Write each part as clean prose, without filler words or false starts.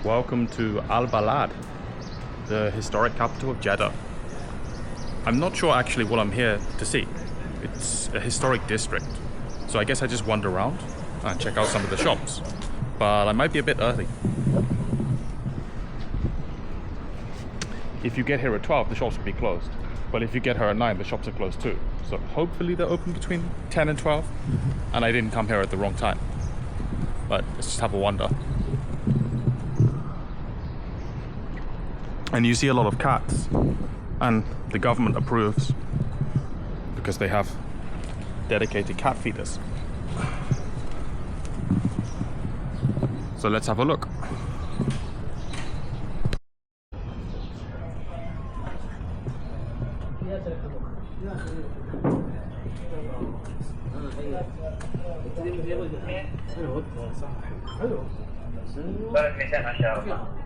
Welcome to Al-Balad, the historic capital of Jeddah. I'm not sure actually what I'm here to see. It's a historic district, so I guess I just wander around and check out some of the shops. But I might be a bit early. If you get here at 12, the shops will be closed. But if you get here at 9, the shops are closed too. So hopefully they're open between 10 and 12. And I didn't come here at the wrong time. But let's just have a wander. And you see a lot of cats, and the government approves because they have dedicated cat feeders. So let's have a look.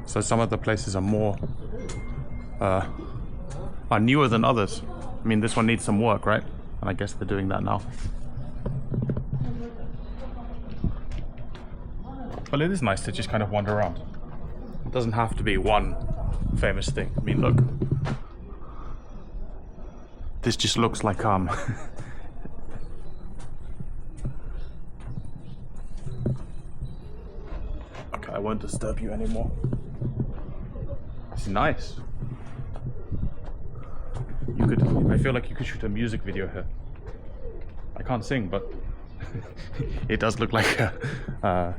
So some of the places are more are newer than others. I mean, this one needs some work, right? And I guess they're doing that now. But it is nice to just kind of wander around. It doesn't have to be one famous thing. I mean, look. This just looks like Okay, I won't disturb you anymore. It's nice. I feel like you could shoot a music video here. I can't sing, but it does look like a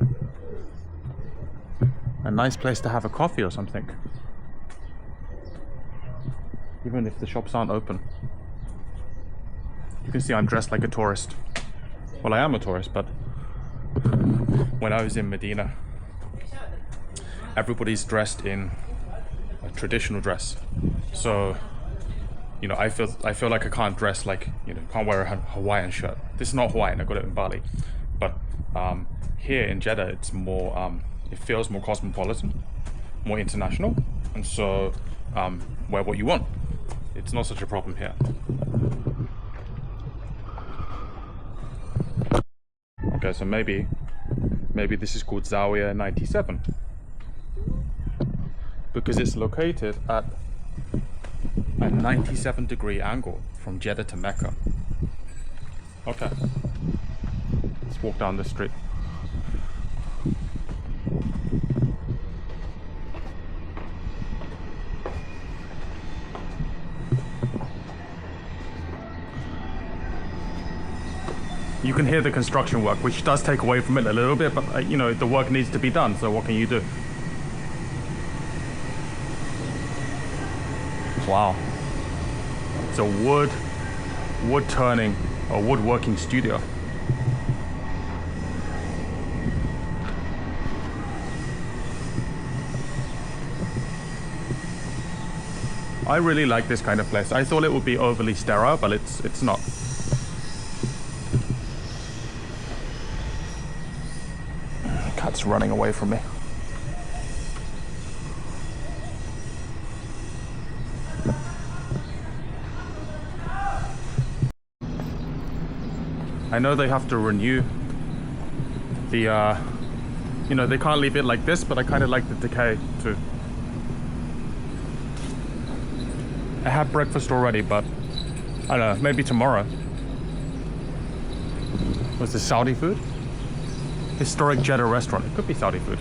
nice place to have a coffee or something. Even if the shops aren't open. You can see I'm dressed like a tourist. Well, I am a tourist, but when I was in Medina, everybody's dressed in a traditional dress. So, you know, I feel like I can't dress like, you know, can't wear a Hawaiian shirt. This is not Hawaiian, I got it in Bali. But here in Jeddah, it's more, it feels more cosmopolitan, more international. And so, wear what you want. It's not such a problem here. Okay, so maybe this is called Zawiya 97 because it's located at a 97-degree angle from Jeddah to Mecca. Okay, let's walk down the street. You can hear the construction work, which does take away from it a little bit, but you know, the work needs to be done, so what can you do? Wow. It's a wood turning or woodworking studio. I really like this kind of place. I thought it would be overly sterile, but it's not. Cat's running away from me. I know they have to renew the, you know, they can't leave it like this, but I kind of like the decay too. I had breakfast already, but I don't know, maybe tomorrow. Was this Saudi food? Historic Jeddah restaurant. It could be Saudi food.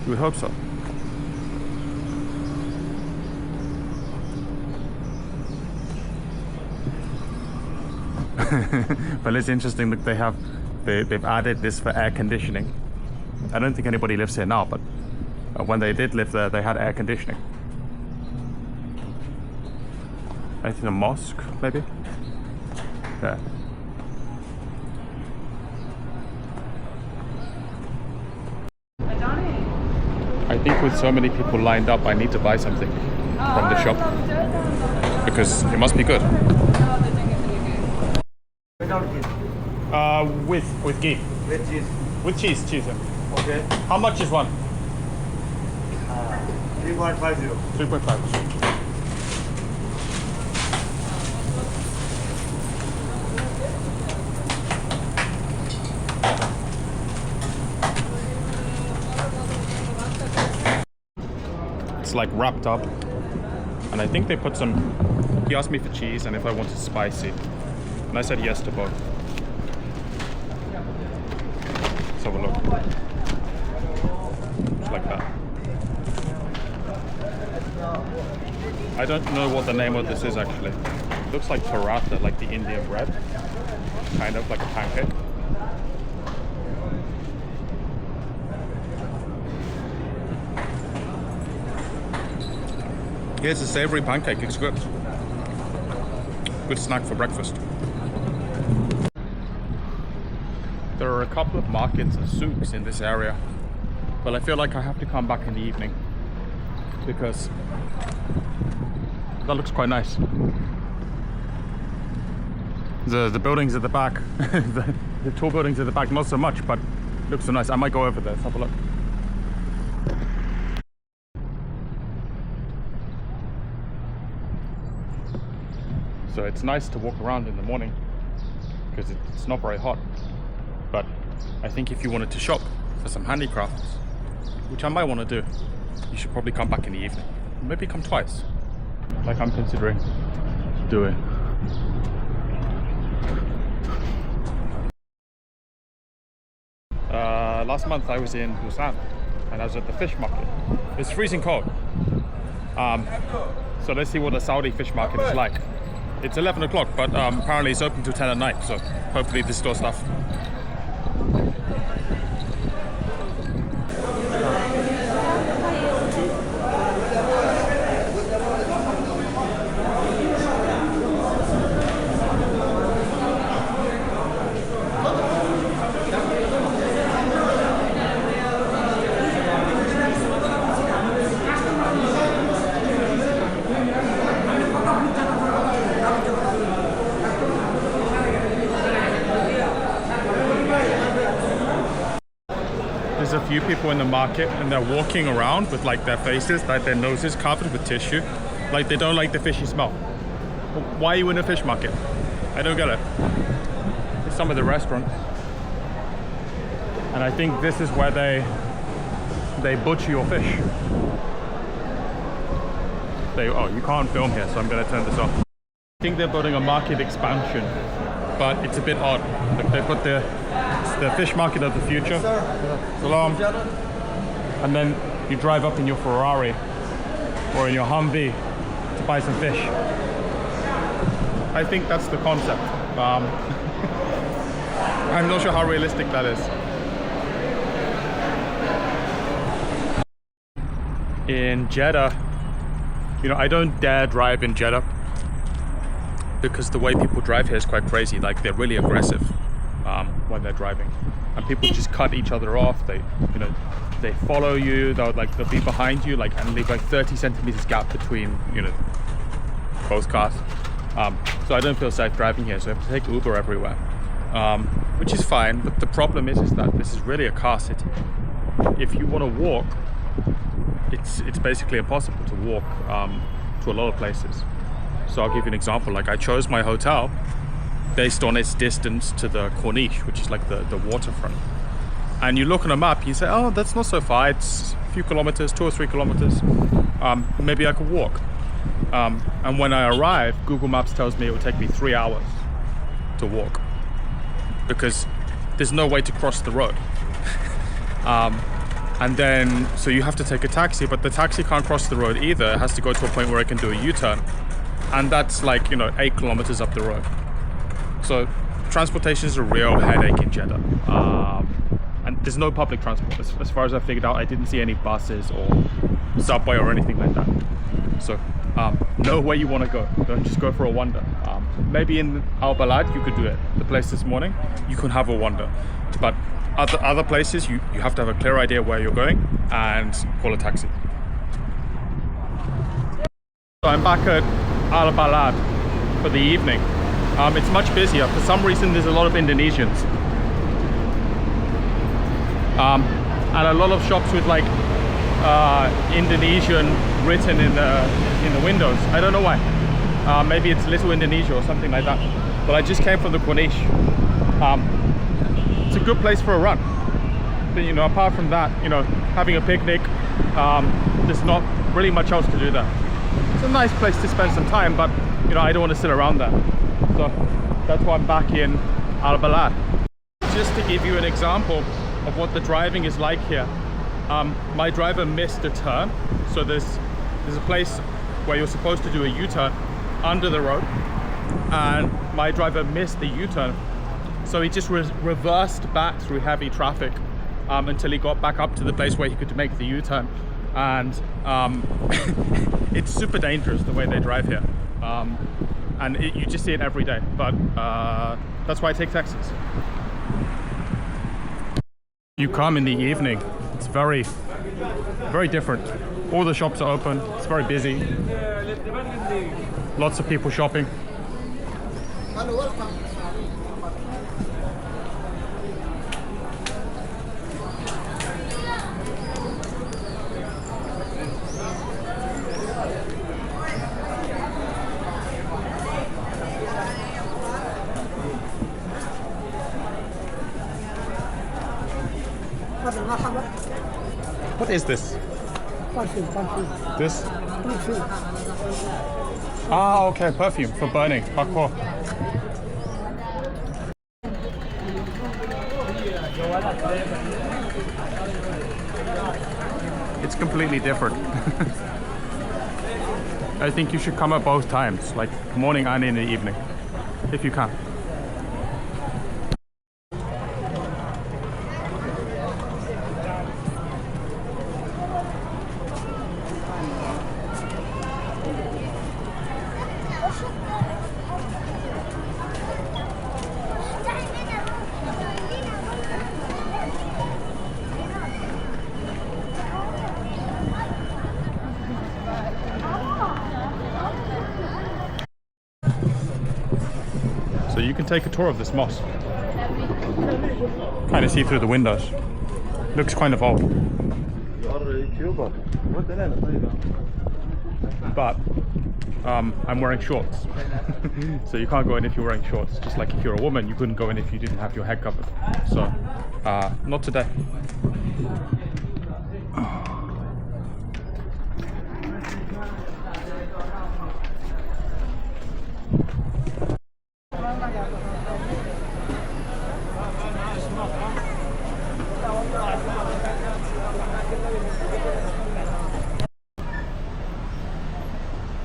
You would hope so. But it's interesting that they've added this for air conditioning. I don't think anybody lives here now, but when they did live there, they had air conditioning. I think a mosque, maybe? Yeah. I think with so many people lined up, I need to buy something from the shop because it must be good. With ghee. With cheese. With cheese. Okay. How much is one? 3.50. 3.5. it's like wrapped up. And I think they put some, he asked me for cheese and if I wanted spicy. And I said yes to both. Let's have a look. Just like that. I don't know what the name of this is actually. It looks like paratha, like the Indian bread. Kind of like a pancake. Yeah, it's a savory pancake, it's good. Good snack for breakfast. There are a couple of markets and souks in this area, but I feel like I have to come back in the evening because that looks quite nice. The buildings at the back, the tall buildings at the back, not so much, but it looks so nice. I might go over there, let's have a look. So it's nice to walk around in the morning because it's not very hot. But I think if you wanted to shop for some handicrafts, which I might want to do, you should probably come back in the evening. Maybe come twice, like I'm considering doing. Last month I was in Busan and I was at the fish market. It's freezing cold. So let's see what the Saudi fish market is like. It's 11 o'clock, but apparently it's open till 10 at night, so hopefully they store stuff. There's a few people in the market and they're walking around with like their faces, like their noses covered with tissue. Like they don't like the fishy smell. Why are you in a fish market? I don't get it. It's some of the restaurants. And I think this is where they butcher your fish. Oh, you can't film here, so I'm gonna turn this off. I think they're building a market expansion, but it's a bit odd. Like they put the fish market of the future. Salam. And then you drive up in your Ferrari or in your Humvee to buy some fish. I think that's the concept. I'm not sure how realistic that is. In Jeddah, you know, I don't dare drive in Jeddah because the way people drive here is quite crazy. Like they're really aggressive when they're driving, and people just cut each other off. They follow you. They'll be behind you, and leave like 30 centimeters gap between both cars. So I don't feel safe driving here. So I have to take Uber everywhere, which is fine. But the problem is that this is really a car city. If you want to walk, it's basically impossible to walk to a lot of places. So I'll give you an example. Like I chose my hotel based on its distance to the Corniche, which is like the waterfront. And you look on a map, you say, oh, that's not so far. It's a few kilometers, 2 or 3 kilometers. Maybe I could walk. And when I arrive, Google Maps tells me it will take me 3 hours to walk because there's no way to cross the road. And then, so you have to take a taxi, but the taxi can't cross the road either. It has to go to a point where it can do a U-turn. And that's 8 kilometers up the road. So transportation is a real headache in Jeddah. And there's no public transport. As far as I figured out, I didn't see any buses or subway or anything like that. So know where you want to go. Don't just go for a wander. Maybe in Al-Balad you could do it. The place this morning, you can have a wander. But other places, you have to have a clear idea where you're going and call a taxi. So I'm back at Al-Balad for the evening. It's much busier. For some reason, there's a lot of Indonesians. And a lot of shops with Indonesian written in the windows. I don't know why. Maybe it's Little Indonesia or something like that. But I just came from the Corniche. It's a good place for a run. But you know, apart from that, you know, having a picnic, there's not really much else to do there. It's a nice place to spend some time, but you know, I don't want to sit around there. So that's why I'm back in Al-Balad. Just to give you an example of what the driving is like here, my driver missed a turn. So there's a place where you're supposed to do a U-turn under the road, and my driver missed the U-turn. So he just reversed back through heavy traffic until he got back up to the place where he could make the U-turn. And it's super dangerous the way they drive here. And you just see it every day, but that's why I take taxis. You come in the evening, it's very, very different. All the shops are open, it's very busy. Lots of people shopping. What is this? Perfume. This? Perfume. Ah, okay, perfume for burning. Hardcore. It's completely different. I think you should come at both times, like morning and in the evening, if you can. So you can take a tour of this mosque. Kind of see through the windows. Looks kind of old. But I'm wearing shorts. So you can't go in if you're wearing shorts. Just like if you're a woman, you couldn't go in if you didn't have your head covered. So, not today.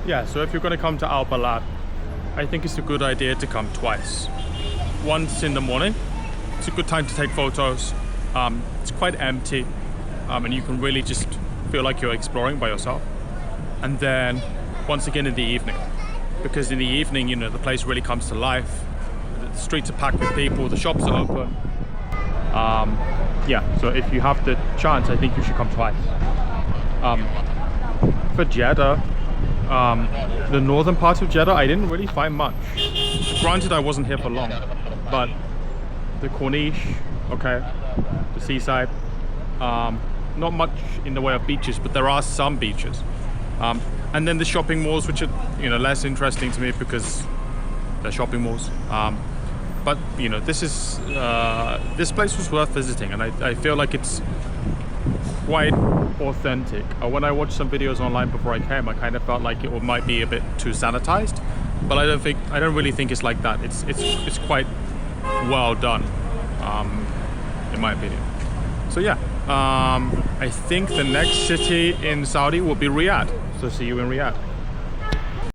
Yeah, so if you're going to come to Al-Balad, I think it's a good idea to come twice. Once in the morning, it's a good time to take photos. It's quite empty, and you can really just feel like you're exploring by yourself. And then once again in the evening, because in the evening, you know, the place really comes to life. The streets are packed with people, the shops are open. Yeah, so if you have the chance, I think you should come twice. For Jeddah, the northern part of Jeddah, I didn't really find much. Granted, I wasn't here for long, but the Corniche, okay, the seaside, not much in the way of beaches, but there are some beaches. And then the shopping malls, which are, you know, less interesting to me because they're shopping malls. But you know, this place was worth visiting, and I feel like it's quite authentic. When I watched some videos online before I came, I kind of felt like it might be a bit too sanitized, but I don't really think it's like that. It's quite well done, in my opinion. So yeah, I think the next city in Saudi will be Riyadh. So see you in Riyadh.